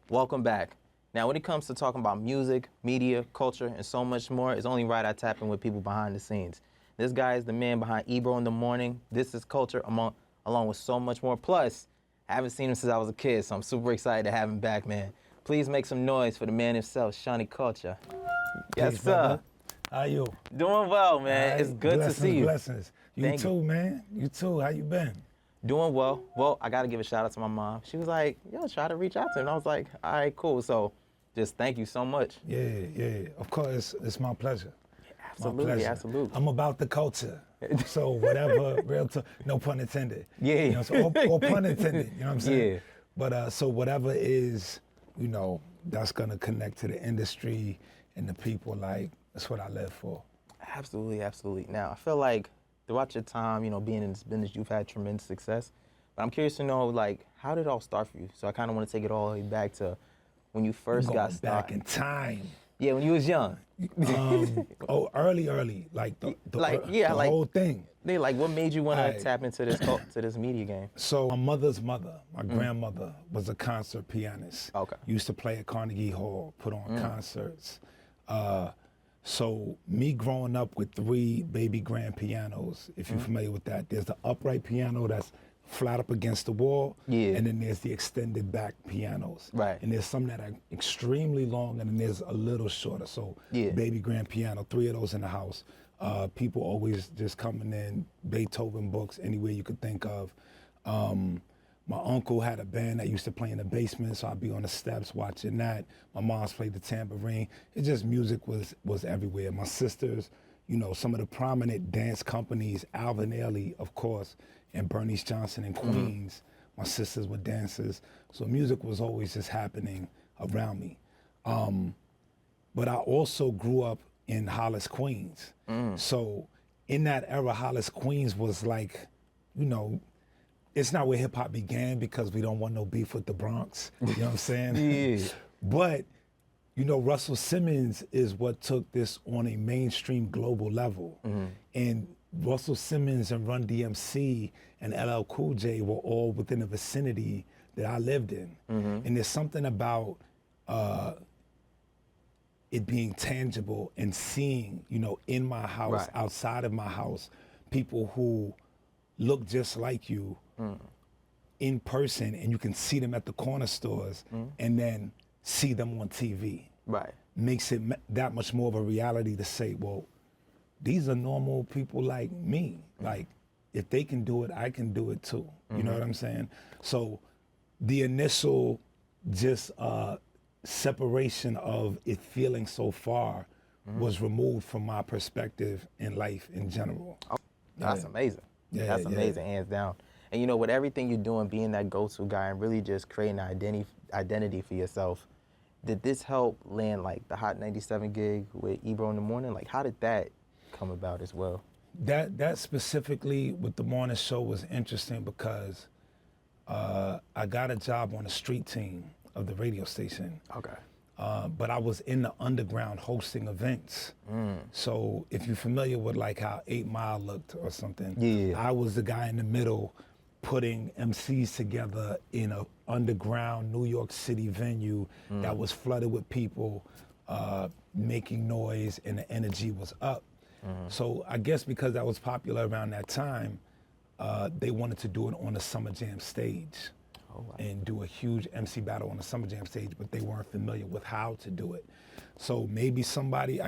Welcome back. Now, when it comes to talking about music, media, culture, and so much more, it's only right I tap in with people behind the scenes. This guy is the man behind Ebro in the Morning. This is Culture, along with so much more. Plus, I haven't seen him since I was a kid, so I'm super excited to have him back, man. Please make some noise for the man himself, Shani Kulture. Yes, Peace, sir. brother. How you? Doing well, man. All It's right. good Blessings, to see you. Blessings. You Thank too, you. man. You too. How you been? Doing well. Well, I got to give a shout out to my mom. She was like, yo, try to reach out to him. And I was like, all right, cool. So just thank you so much. Yeah. Of course, it's my pleasure. Absolutely, My pleasure. absolutely. I'm about the culture. So whatever, no pun intended. Yeah. You know, so, or pun intended, you know what I'm saying? Yeah. But so whatever is, that's gonna connect to the industry and the people, like, that's what I live for. Absolutely. Now, I feel like throughout your time, being in this business, you've had tremendous success. But I'm curious to know, like, how did it all start for you? So I kind of want to take it all the way back to when you first got Going started. back in time. Yeah, when you was young. Early, like the like- whole thing. They like, what made you want to Alright. tap into this media game? So my mother's mother, my grandmother, was a concert pianist. Okay. Used to play at Carnegie Hall, put on concerts. So me growing up with 3 baby grand pianos, if you're familiar with that, there's the upright piano that's flat up against the wall, Yeah. and then there's the extended back pianos. Right. And there's some that are extremely long, and then there's a little shorter. So Yeah. baby grand piano, 3 of those in the house. People always just coming in, Beethoven books, anywhere you could think of. My uncle had a band that used to play in the basement, so I'd be on the steps watching that. My mom's played the tambourine. It just, music was everywhere. My sisters, some of the prominent dance companies, Alvin Ailey, of course, and Bernice Johnson in Queens. My sisters were dancers. So music was always just happening around me. But I also grew up in Hollis, Queens. So in that era, Hollis, Queens was like, it's not where hip hop began because we don't want no beef with the Bronx. You know what I'm saying? Yeah. But, Russell Simmons is what took this on a mainstream global level. And Russell Simmons and Run DMC and LL Cool J were all within the vicinity that I lived in. And there's something about it being tangible and seeing, in my house, Right. outside of my house, people who look just like you in person, and you can see them at the corner stores and then see them on TV. Right. Makes it that much more of a reality to say, well, these are normal people like me. Like, if they can do it, I can do it too. You know what I'm saying? So the initial just separation of it feeling so far was removed from my perspective in life in general. That's Yeah. amazing. Yeah, That's yeah. amazing, hands down. And with everything you're doing, being that go-to guy and really just creating an identity for yourself, did this help land like the Hot 97 gig with Ebro in the Morning? Like, how did that come about as well? That specifically with the morning show was interesting because I got a job on the street team of the radio station. Okay. But I was in the underground hosting events. So if you're familiar with like how 8 Mile looked or something, Yeah. I was the guy in the middle putting MCs together in a underground New York City venue that was flooded with people making noise, and the energy was up. So I guess because that was popular around that time, they wanted to do it on the Summer Jam stage. And do a huge MC battle on the Summer Jam stage, but they weren't familiar with how to do it. So maybe somebody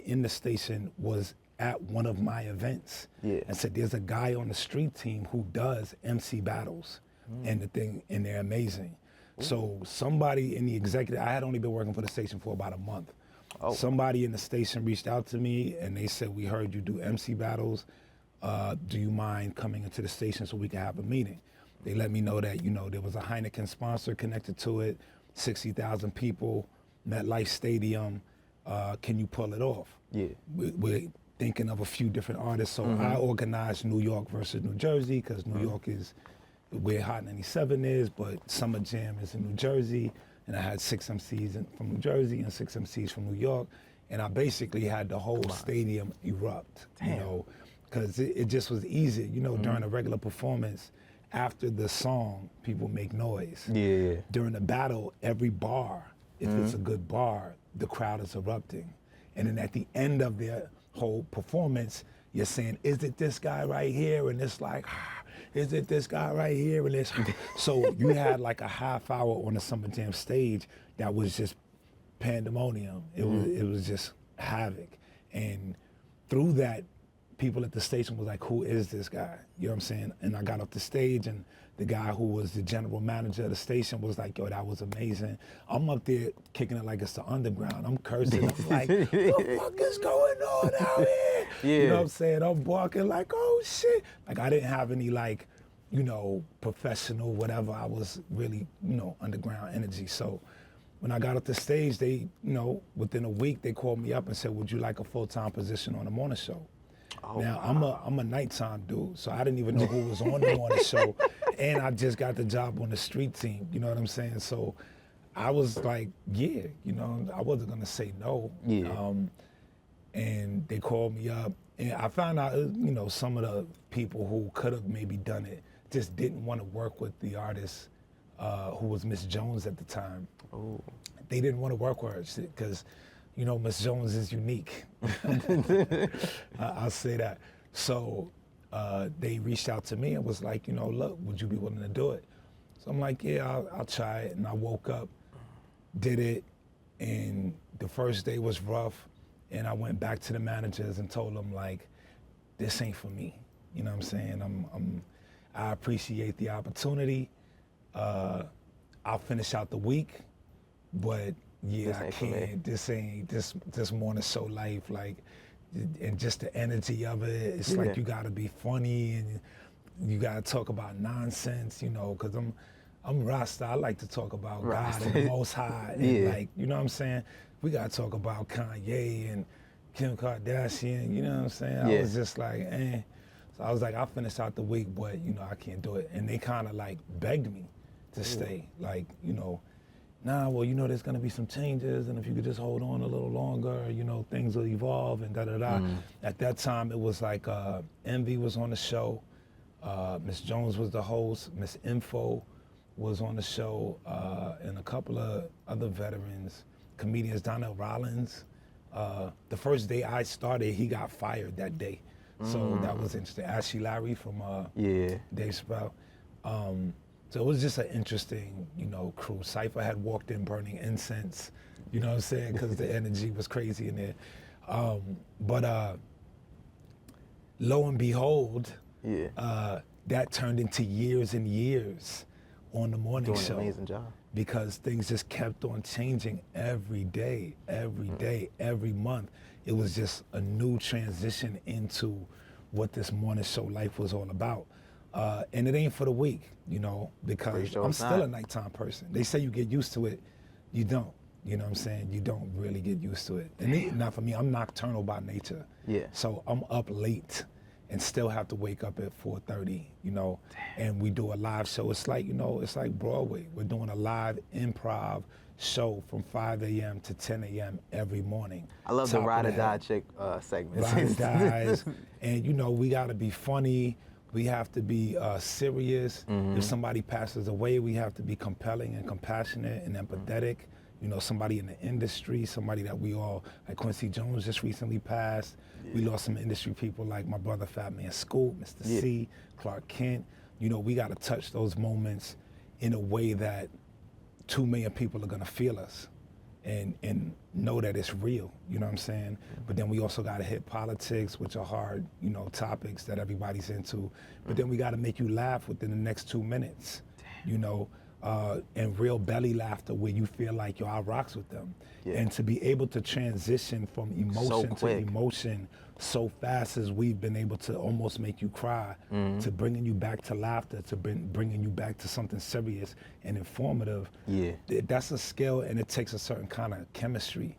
in the station was at one of my events and said, there's a guy on the street team who does MC battles and they're amazing. So somebody in the executive, I had only been working for the station for about a month. Somebody in the station reached out to me and they said, we heard you do MC battles. Do you mind coming into the station so we can have a meeting? They let me know that, there was a Heineken sponsor connected to it, 60,000 people, MetLife Stadium. Can you pull it off? Yeah. We're thinking of a few different artists. So I organized New York versus New Jersey because New York is where Hot 97 is, but Summer Jam is in New Jersey. And I had 6 MCs from New Jersey and 6 MCs from New York. And I basically had the whole stadium erupt, because it just was easy, during a regular performance. after the song, people make noise. Yeah. During the battle, every bar, if it's a good bar, the crowd is erupting. And then at the end of their whole performance, you're saying, is it this guy right here? And it's like, is it this guy right here? And it's so you had like a half hour on the Summer Jam stage that was just pandemonium. It was just havoc. And through that, people at the station was like, who is this guy? You know what I'm saying? And I got off the stage and the guy who was the general manager of the station was like, yo, that was amazing. I'm up there kicking it like it's the underground. I'm cursing. I'm like, what the fuck is going on out here? Yeah. You know what I'm saying? I'm barking like, oh shit. Like I didn't have any like, you know, professional, whatever. I was really, you know, underground energy. So when I got off the stage, they, you know, within a week, they called me up and said, would you like a full-time position on the morning show? Oh, Now, wow. I'm a nighttime dude, so I didn't even know who was on the morning show. And I just got the job on the street team, you know what I'm saying? So I was like, yeah, you know, I wasn't gonna say no. Yeah. And they called me up, and I found out, you know, some of the people who could have maybe done it just didn't want to work with the artist who was Miss Jones at the time. Oh. They didn't want to work with her because, you know, Miss Jones is unique. I'll say that. So they reached out to me and was like, you know, look, would you be willing to do it? So I'm like, yeah, I'll try it. And I woke up, did it, and the first day was rough. And I went back to the managers and told them, like, this ain't for me. You know what I'm saying? I appreciate the opportunity. I'll finish out the week, but yeah, I can't. This morning show life, like, and just the energy of it. It's like you gotta be funny and you gotta talk about nonsense, you know, because I'm Rasta. I like to talk about God and the Most High, and like, you know what I'm saying? We gotta talk about Kanye and Kim Kardashian. You know what I'm saying? I was just like, eh. So I was like, I'll finish out the week, but you know, I can't do it. And they kind of like begged me to stay, like, you know, nah, well, you know, there's gonna be some changes, and if you could just hold on a little longer, you know, things will evolve and da-da-da. At that time, it was like Envy was on the show, Miss Jones was the host, Miss Info was on the show, and a couple of other veterans, comedians, Donnell Rollins. The first day I started, he got fired that day. So that was interesting. Ashley Larry from Dave Chappelle. So it was just an interesting, you know, crew. Cypher had walked in burning incense, you know what I'm saying, because the energy was crazy in there. But lo and behold, that turned into years and years on the morning show. Doing an amazing job. Because things just kept on changing every day, every month. It was just a new transition into what this morning show life was all about. And it ain't for the weak, you know, because I'm still a nighttime person. They say you get used to it, you don't. You know what I'm saying? You don't really get used to it. And not for me, I'm nocturnal by nature. So I'm up late and still have to wake up at 4:30, you know, and we do a live show. It's like, you know, it's like Broadway. We're doing a live improv show from 5 a.m. to 10 a.m. every morning. I love the ride or die chick segment. Ride or dies, and you know, we gotta be funny. We have to be serious. If somebody passes away, we have to be compelling and compassionate and empathetic. You know, somebody in the industry, somebody that we all, like Quincy Jones just recently passed. We lost some industry people like my brother Fat Man Scoop, Mr. C, Clark Kent. You know, we got to touch those moments in a way that 2 million people are gonna feel us and know that it's real, you know what I'm saying? But then we also gotta hit politics, which are hard, you know, topics that everybody's into. But then we gotta make you laugh within the next 2 minutes, you know? And real belly laughter where you feel like, yo, I rocks with them. And to be able to transition from emotion to emotion so fast as we've been able to almost make you cry, to bringing you back to laughter, to bringing you back to something serious and informative, that's a skill, and it takes a certain kind of chemistry,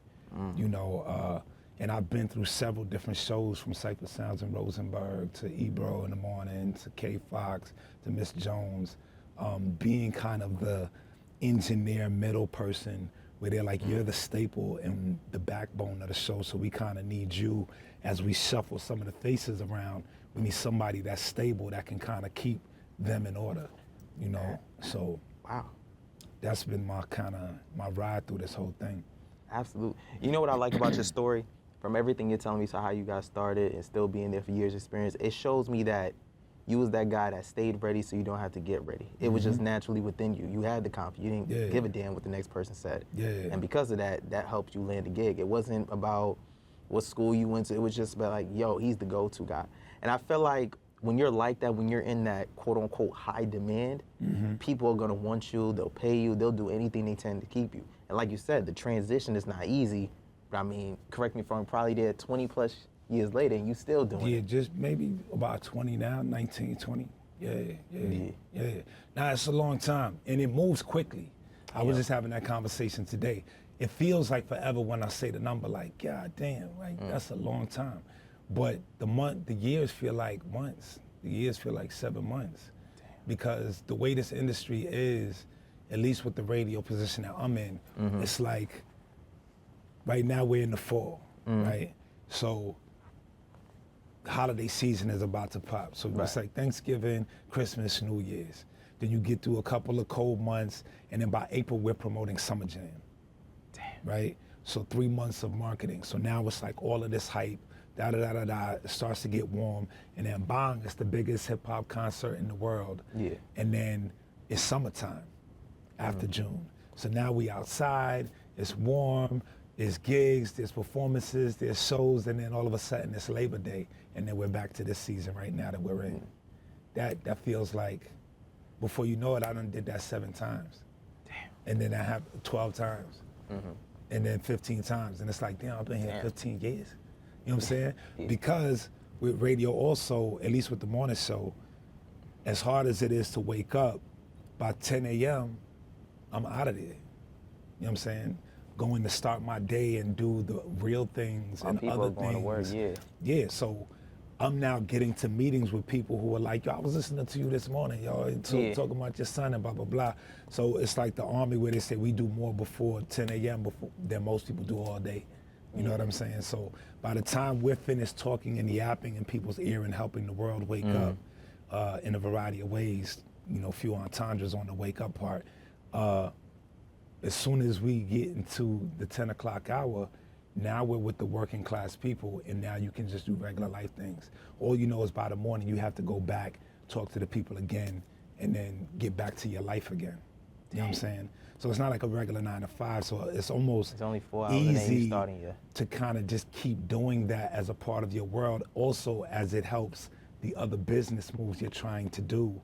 you know. And I've been through several different shows, from Cypher Sounds in Rosenberg to Ebro in the morning to K Fox to Miss Jones. Being kind of the engineer middle person where they're like, you're the staple and the backbone of the show, so we kind of need you as we shuffle some of the faces around. We need somebody that's stable that can kind of keep them in order, you know. So Wow. that's been my ride through this whole thing. Absolutely. You know what I like about your story? From everything you're telling me, so how you got started and still being there for years experience, it shows me that you was that guy that stayed ready so you don't have to get ready. It was just naturally within you. You had the confidence. You didn't give a damn what the next person said. Yeah. And because of that, that helped you land a gig. It wasn't about what school you went to. It was just about like, yo, he's the go-to guy. And I feel like when you're like that, when you're in that quote-unquote high demand, people are gonna want you, they'll pay you, they'll do anything they can to keep you. And like you said, the transition is not easy, but I mean, correct me if I'm probably there 20 plus years later and you still doing it. Yeah, just maybe about 20 now, 19, 20. Yeah. Now, it's a long time, and it moves quickly. I was just having that conversation today. It feels like forever when I say the number, like, God damn, like, that's a long time. But the years feel like months. The years feel like 7 months. Damn. Because the way this industry is, at least with the radio position that I'm in, it's like, right now we're in the fall, right? So holiday season is about to pop. So it's like Thanksgiving, Christmas, New Year's. Then you get through a couple of cold months, and then by April, we're promoting Summer Jam. Damn. Right? So 3 months of marketing. So now it's like all of this hype, it starts to get warm, and then bang, it's the biggest hip hop concert in the world. Yeah. And then it's summertime after June. So now we outside, it's warm, there's gigs, there's performances, there's shows, and then all of a sudden it's Labor Day, and then we're back to this season right now that we're in. That feels like, before you know it, I done did that 7 times. Damn. And then I have 12 times. And then 15 times. And it's like, damn, I've been here 15 years. You know what I'm saying? Because with radio also, at least with the morning show, as hard as it is to wake up, by 10 a.m., I'm out of there. You know what I'm saying? Going to start my day and do the real things and people other are going things. to work, Yeah, so I'm now getting to meetings with people who are like, yo, I was listening to you this morning, y'all, talking about your son and blah, blah, blah. So it's like the Army where they say we do more before 10 a.m. than most people do all day. You know what I'm saying? So by the time we're finished talking and yapping in people's ear and helping the world wake up in a variety of ways, you know, a few entendres on the wake up part, as soon as we get into the 10 o'clock hour, now we're with the working class people, and now you can just do regular life things. All you know is by the morning you have to go back, talk to the people again, and then get back to your life again. You know what I'm saying? So it's not like a regular 9 to 5, so it's almost only 4 hours easy starting, to kind of just keep doing that as a part of your world, also as it helps the other business moves you're trying to do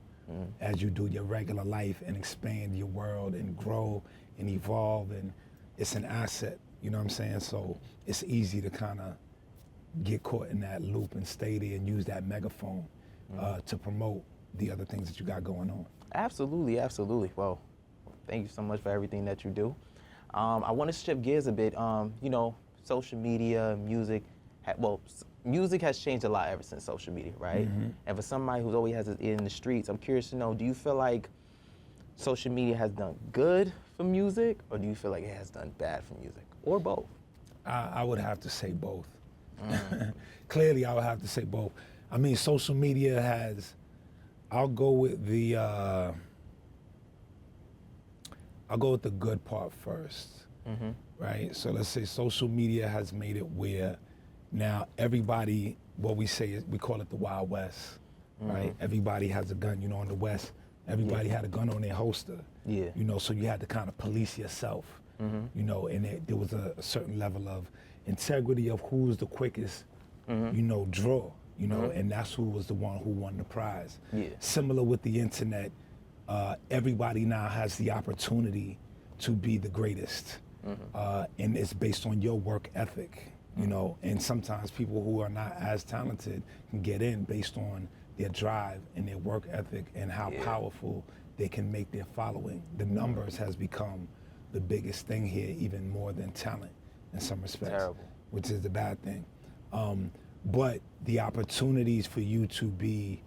as you do your regular life and expand your world and grow and evolve, and it's an asset, you know what I'm saying? So it's easy to kind of get caught in that loop and stay there and use that megaphone to promote the other things that you got going on. Absolutely, absolutely. Well, thank you so much for everything that you do. I want to shift gears a bit. You know, social media, music, music has changed a lot ever since social media, right? And for somebody who's always has his ear in the streets, I'm curious to know, do you feel like social media has done good for music, or do you feel like it has done bad for music, or both? I would have to say both. Clearly, I would have to say both. I mean, social media has, I'll go with the good part first, right? So let's say social media has made it where now everybody, what we say is, we call it the Wild West, right? Everybody has a gun, you know, in the West. Everybody had a gun on their holster, you know, so you had to kind of police yourself, you know, and there was a certain level of integrity of who's the quickest, you know, draw, you know, and that's who was the one who won the prize. Similar with the internet, everybody now has the opportunity to be the greatest, and it's based on your work ethic, you know, and sometimes people who are not as talented can get in based on their drive and their work ethic and how powerful they can make their following. The numbers has become the biggest thing here, even more than talent in some respects, which is the bad thing. But the opportunities for you to be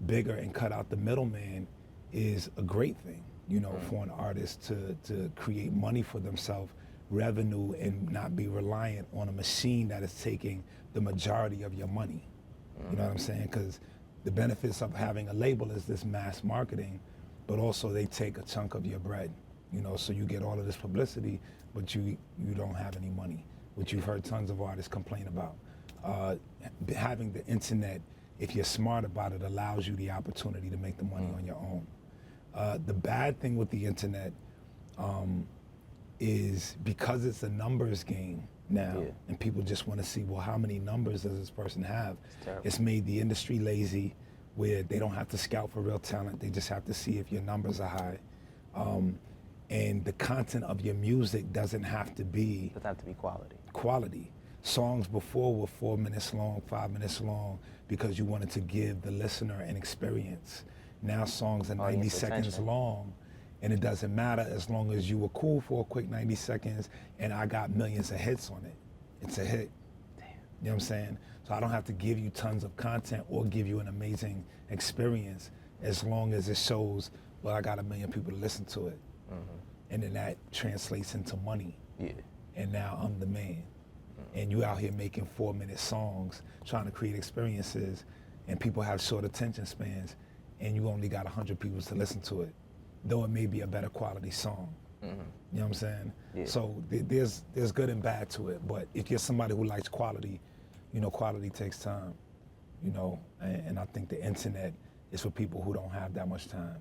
bigger and cut out the middleman is a great thing, you know, for an artist to create money for themselves, revenue, and not be reliant on a machine that is taking the majority of your money. You know what I'm saying? Because the benefits of having a label is this mass marketing, but also they take a chunk of your bread, you know, so you get all of this publicity, but you don't have any money, which you've heard tons of artists complain about. Having the internet, if you're smart about it, allows you the opportunity to make the money on your own. The bad thing with the internet is because it's a numbers game now, and people just want to see, well, how many numbers does this person have? It's made the industry lazy, where they don't have to scout for real talent. They just have to see if your numbers are high. And the content of your music doesn't have to be quality. Songs before were 4 minutes long, 5 minutes long, because you wanted to give the listener an experience. Now songs are 90 seconds long, and it doesn't matter as long as you were cool for a quick 90 seconds and I got millions of hits on it. It's a hit. Damn. You know what I'm saying? So I don't have to give you tons of content or give you an amazing experience as long as it shows, well, I got 1 million people to listen to it. And then that translates into money. And now I'm the man. And you out here making 4-minute songs, trying to create experiences, and people have short attention spans, and you only got 100 people to listen to it, though it may be a better quality song. You know what I'm saying? So there's good and bad to it, but if you're somebody who likes quality, you know, quality takes time, you know, and I think the internet is for people who don't have that much time.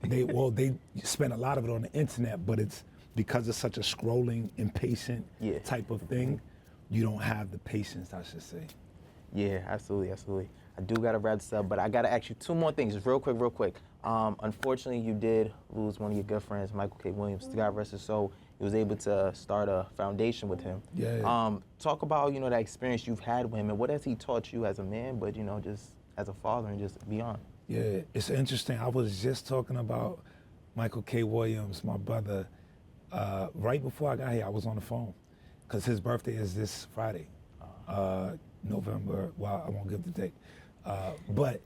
They spend a lot of it on the internet, but it's because it's such a scrolling, impatient type of thing, you don't have the patience, I should say. Yeah, absolutely. I do got to wrap this up, but I got to ask you 2 more things, just real quick. Unfortunately, you did lose one of your good friends, Michael K. Williams. God rest his soul. You was able to start a foundation with him. Talk about, you know, that experience you've had with him, and what has he taught you as a man, but, you know, just as a father and just beyond. Yeah, it's interesting. I was just talking about Michael K. Williams, my brother. Right before I got here, I was on the phone, because his birthday is this Friday, November, well, I won't give the date, but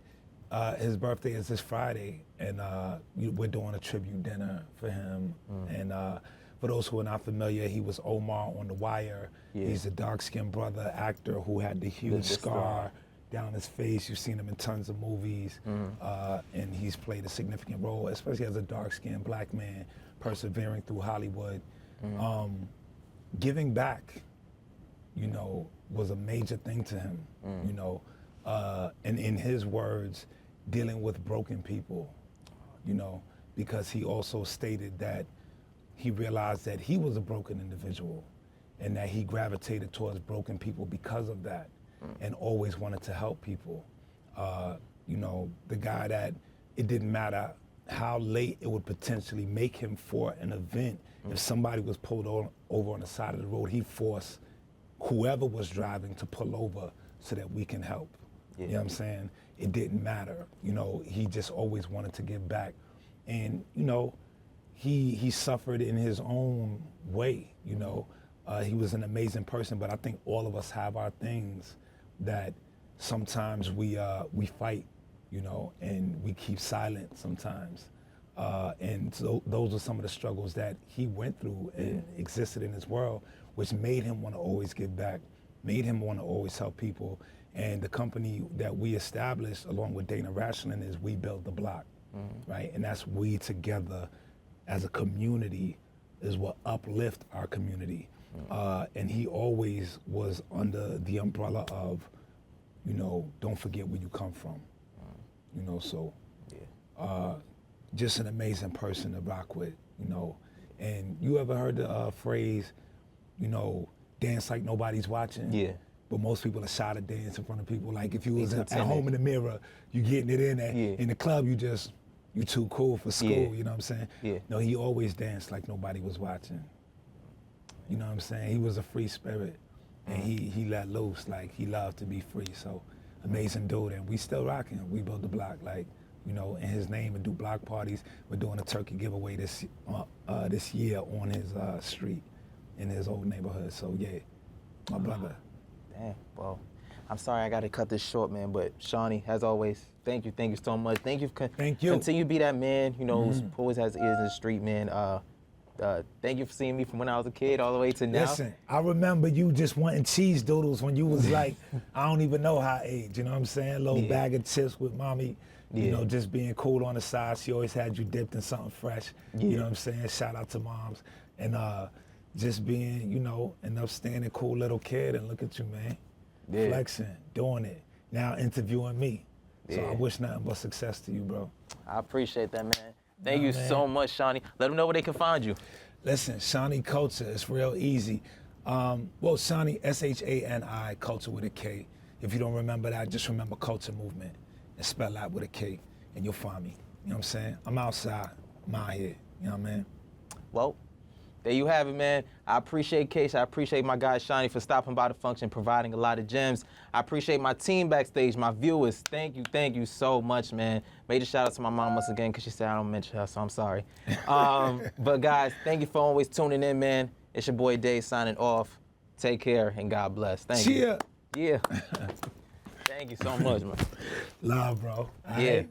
his birthday is this Friday, and we're doing a tribute dinner for him. And for those who are not familiar, he was Omar on The Wire. He's a dark-skinned brother, actor who had the huge scar down his face. You've seen him in tons of movies, and he's played a significant role, especially as a dark-skinned black man, persevering through Hollywood. Giving back, you know, was a major thing to him, you know, and in his words, dealing with broken people, you know, because he also stated that he realized that he was a broken individual and that he gravitated towards broken people because of that, and always wanted to help people. You know, the guy that it didn't matter how late it would potentially make him for an event. If somebody was pulled over on the side of the road, he forced whoever was driving to pull over so that we can help. You know what I'm saying? It didn't matter. You know, he just always wanted to give back. And, you know, he suffered in his own way, you know. He was an amazing person, but I think all of us have our things that sometimes we fight, you know, and we keep silent sometimes. And so those are some of the struggles that he went through and existed in his world, which made him want to always give back, made him want to always help people. And the company that we established along with Dana Rashland is We Build the Block, right? And that's we together as a community is what uplift our community. And he always was under the umbrella of, you know, don't forget where you come from. You know, so just an amazing person to rock with, you know. And you ever heard the phrase, you know, dance like nobody's watching? But most people are shy to dance in front of people. Like if you was at home in the mirror, you getting it in there. In the club, you too cool for school, you know what I'm saying? No, he always danced like nobody was watching. You know what I'm saying? He was a free spirit, and he let loose, like he loved to be free. So amazing dude, and we still rocking. We Built the Block, like, you know, in his name, and do block parties. We're doing a turkey giveaway this year on his street in his old neighborhood. So yeah, my brother. Damn, well, I'm sorry I got to cut this short, man, but Shani, as always, thank you so much. Thank you. Thank you. Continue to be that man, you know, who always has ears in the street, man. Thank you for seeing me from when I was a kid all the way to now. Listen, I remember you just wanting cheese doodles when you was like, I don't even know how age, you know what I'm saying? Little bag of chips with mommy, you know, just being cool on the side. She always had you dipped in something fresh, you know what I'm saying? Shout out to moms. And just being, you know, an upstanding, cool little kid, and look at you, man. Flexing, doing it. Now interviewing me. So I wish nothing but success to you, bro. I appreciate that, man. Thank you so much, Shani. Let them know where they can find you. Listen, Shani Culture, it's real easy. Well, Shani, S-H-A-N-I, Culture with a K. If you don't remember that, just remember Culture Movement and spell out with a K, and you'll find me. You know what I'm saying? I'm outside, I'm out here, you know what I mean? Well, there you have it, man. I appreciate Case. I appreciate my guy Shani for stopping by the function, providing a lot of gems. I appreciate my team backstage, my viewers. Thank you so much, man. Major shout out to my mom once again because she said I don't mention her, so I'm sorry. But guys, thank you for always tuning in, man. It's your boy Dave signing off. Take care and God bless. Thank you. Cheer. Yeah. Thank you so much, man. Love, bro. All Yeah. right?